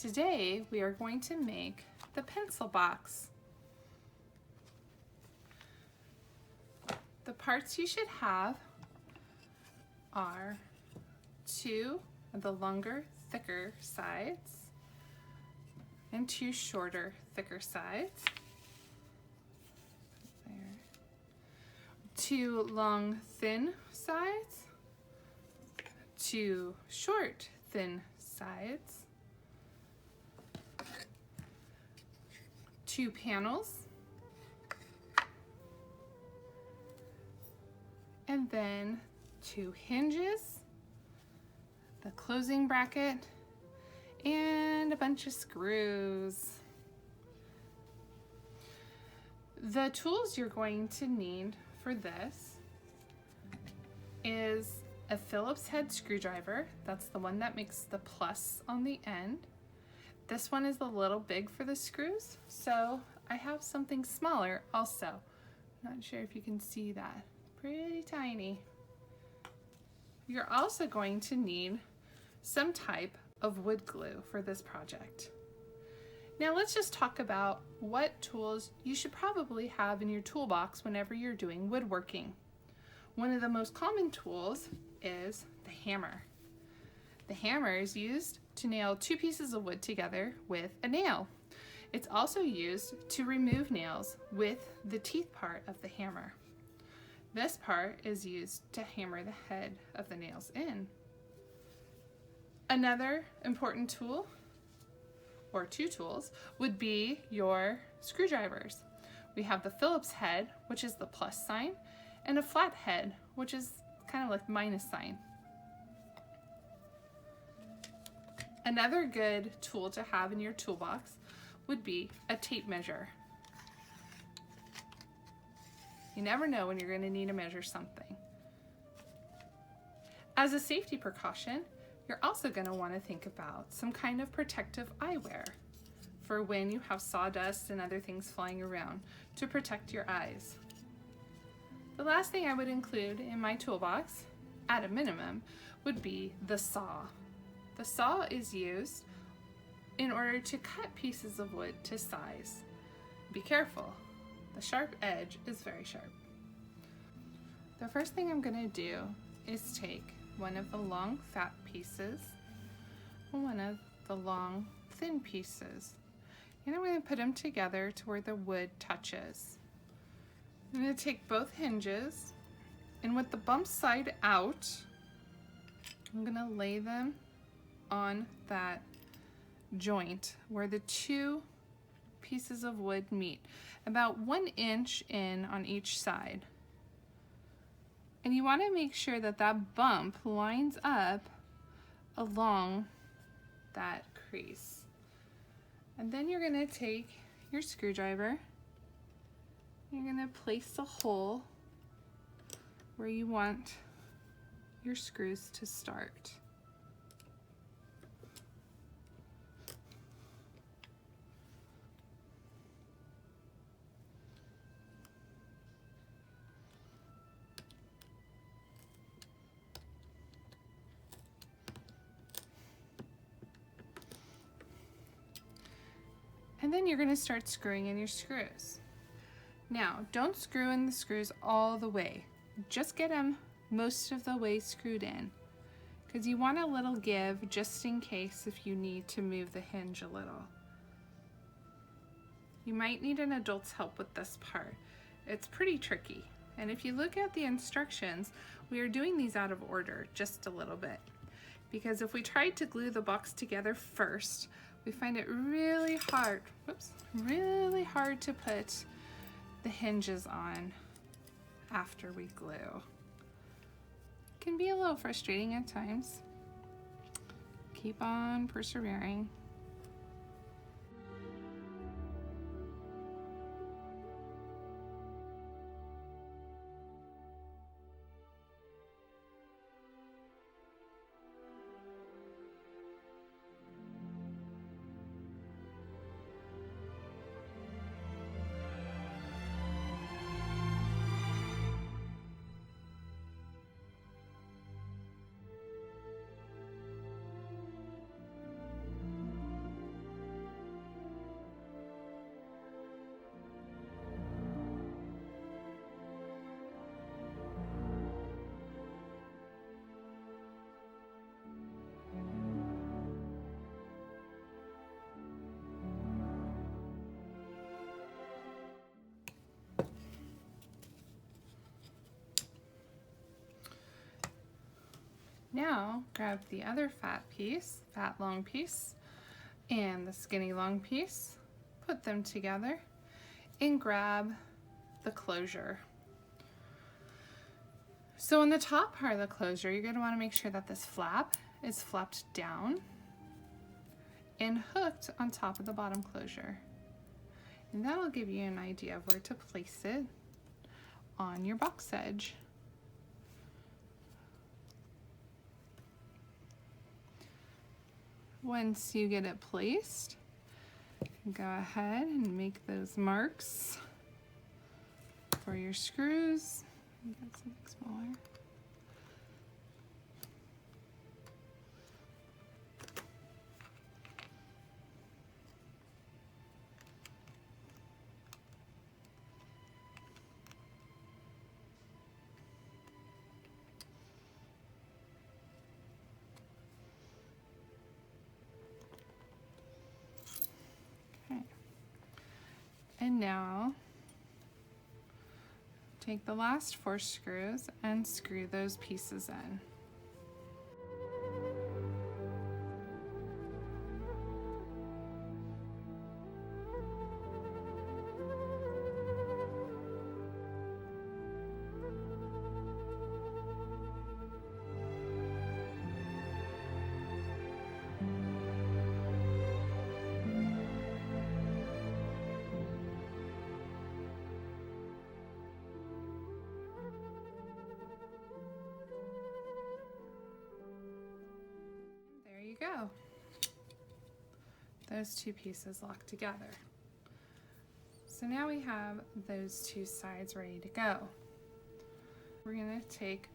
Today we are going to make the pencil box. The parts you should have are two of the longer, thicker sides and two shorter, thicker sides. There. Two long, thin sides, two short, thin sides, two panels, and then two hinges, the closing bracket, and a bunch of screws. The tools you're going to need for this is a Phillips head screwdriver. That's the one that makes the plus on the end. This one is a little big for the screws, so I have something smaller also. Not sure if you can see that. Pretty tiny. You're also going to need some type of wood glue for this project. Now let's just talk about what tools you should probably have in your toolbox whenever you're doing woodworking. One of the most common tools is the hammer. The hammer is used to nail two pieces of wood together with a nail. It's also used to remove nails with the teeth part of the hammer. This part is used to hammer the head of the nails in. Another important tool, or two tools, would be your screwdrivers. We have the Phillips head, which is the plus sign, and a flat head, which is kind of like minus sign. Another good tool to have in your toolbox would be a tape measure. You never know when you're going to need to measure something. As a safety precaution, you're also going to want to think about some kind of protective eyewear for when you have sawdust and other things flying around to protect your eyes. The last thing I would include in my toolbox, at a minimum, would be the saw. The saw is used in order to cut pieces of wood to size. Be careful, the sharp edge is very sharp. The first thing I'm going to do is take one of the long fat pieces and one of the long thin pieces, and I'm going to put them together to where the wood touches. I'm going to take both hinges, and with the bump side out, I'm going to lay them on that joint where the two pieces of wood meet, about 1 inch in on each side. And you want to make sure that that bump lines up along that crease. And then you're going to take your screwdriver, you're going to place the hole where you want your screws to start. And then you're going to start screwing in your screws. Now, don't screw in the screws all the way. Just get them most of the way screwed in, because you want a little give just in case if you need to move the hinge a little. You might need an adult's help with this part. It's pretty tricky. And if you look at the instructions, we are doing these out of order just a little bit, because if we tried to glue the box together first, we find it really hard to put the hinges on after we glue. It can be a little frustrating at times. Keep on persevering. Now grab the other fat long piece, and the skinny long piece, put them together, and grab the closure. So on the top part of the closure, you're going to want to make sure that this flap is flapped down and hooked on top of the bottom closure. And that'll give you an idea of where to place it on your box edge. Once you get it placed, go ahead and make those marks for your screws. Get something smaller. And now take the last 4 screws and screw those pieces in. Go. Those 2 pieces locked together. So now we have those 2 sides ready to go. We're going to take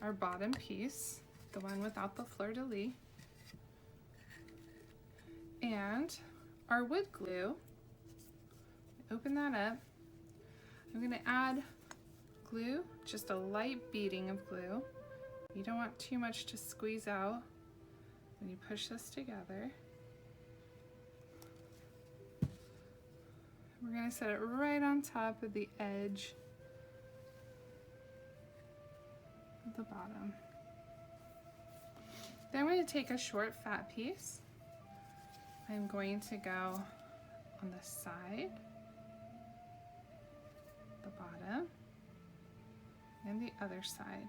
our bottom piece, the one without the fleur-de-lis, and our wood glue. Open that up. I'm going to add glue, just a light beading of glue. You don't want too much to squeeze out. When you push this together, we're going to set it right on top of the edge of the bottom. Then I'm going to take a short fat piece. I'm going to go on the side, the bottom, and the other side.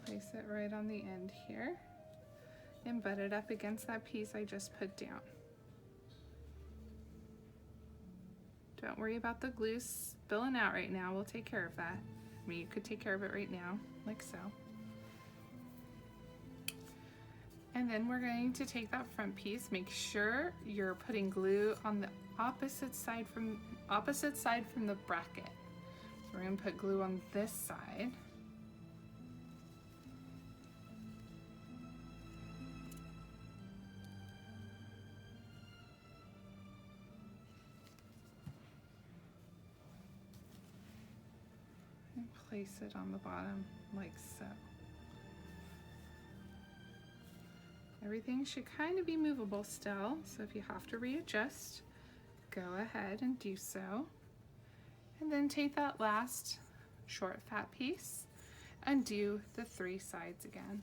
Place it right on the end here and butt it up against that piece I just put down. Don't worry about the glue spilling out right now. We'll take care of that. I mean, you could take care of it right now, like so. And then we're going to take that front piece. Make sure you're putting glue on the opposite side from the bracket. So we're going to put glue on this side. Place it on the bottom like so. Everything should kind of be movable still, so if you have to readjust, go ahead and do so. And then take that last short fat piece and do the 3 sides again.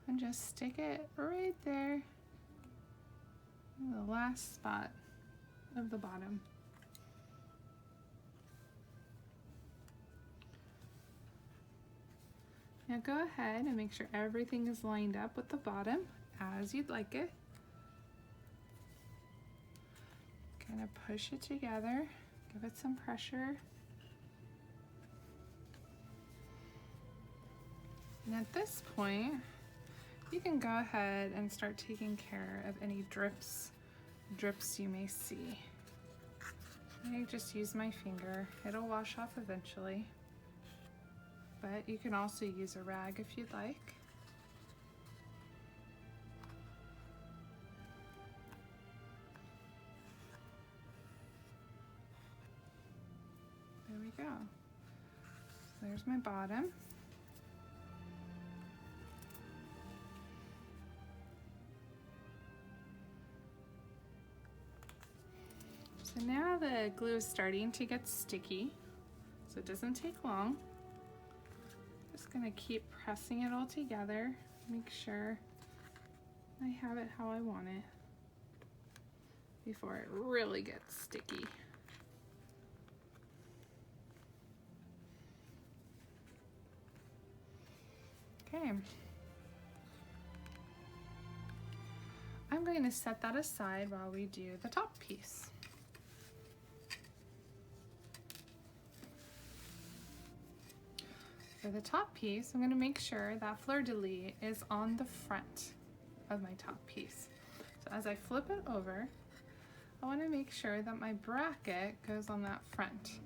And just stick it right there in the last spot of the bottom. Now go ahead and make sure everything is lined up with the bottom as you'd like it. Kind of push it together, give it some pressure. And at this point, you can go ahead and start taking care of any drips you may see. I just use my finger. It'll wash off eventually, but you can also use a rag if you'd like. There we go. So there's my bottom. So now the glue is starting to get sticky, so it doesn't take long. Just gonna keep pressing it all together, make sure I have it how I want it before it really gets sticky. Okay. I'm going to set that aside while we do the top piece. For the top piece, I'm going to make sure that fleur-de-lis is on the front of my top piece. So as I flip it over, I want to make sure that my bracket goes on that front.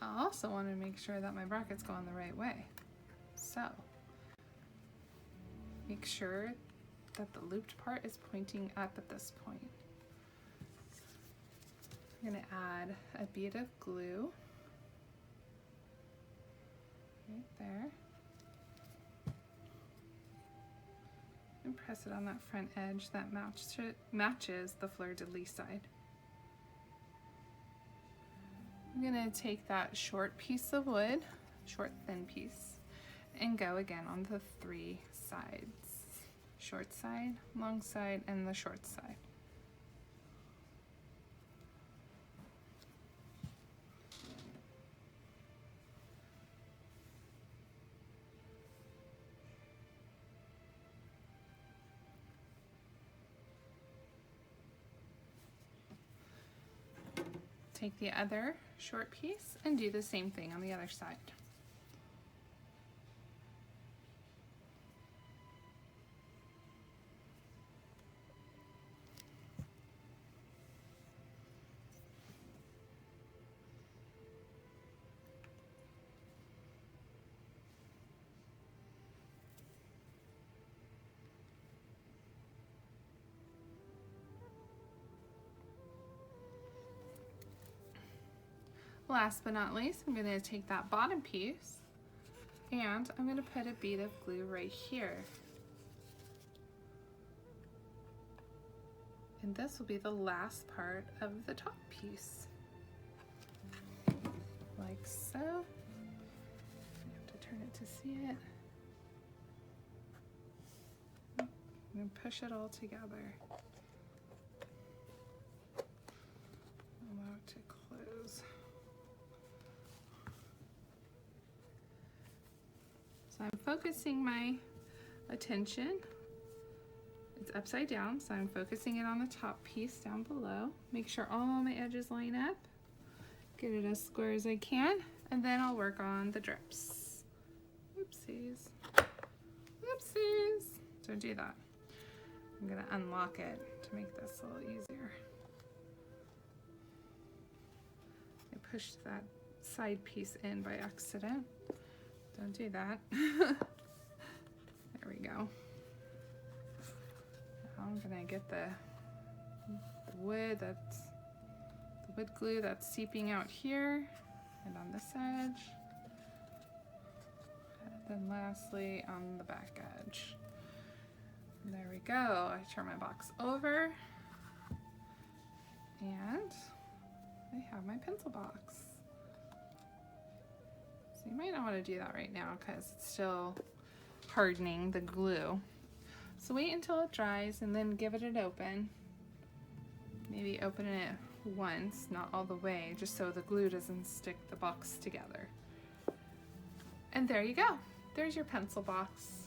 I also want to make sure that my bracket's going the right way. So make sure that the looped part is pointing up at this point. I'm going to add a bead of glue right there and press it on that front edge that matches the fleur-de-lis side. I'm going to take that short piece of wood, short thin piece, and go again on the 3 sides. Short side, long side, and the short side. Take the other short piece and do the same thing on the other side. Last but not least, I'm going to take that bottom piece and I'm going to put a bead of glue right here. And this will be the last part of the top piece. Like so. You have to turn it to see it. And push it all together. Allow it to close. So I'm focusing my attention. It's upside down, so I'm focusing it on the top piece down below. Make sure all my edges line up. Get it as square as I can, and then I'll work on the drips. Oopsies. Oopsies. Don't do that. I'm gonna unlock it to make this a little easier. I pushed that side piece in by accident. Don't do that. There we go. Now I'm gonna get the wood glue that's seeping out here and on this edge. And then lastly on the back edge. And there we go. I turn my box over and I have my pencil box. So you might not want to do that right now because it's still hardening the glue. So wait until it dries and then give it an open. Maybe open it once, not all the way, just so the glue doesn't stick the box together. And there you go. There's your pencil box.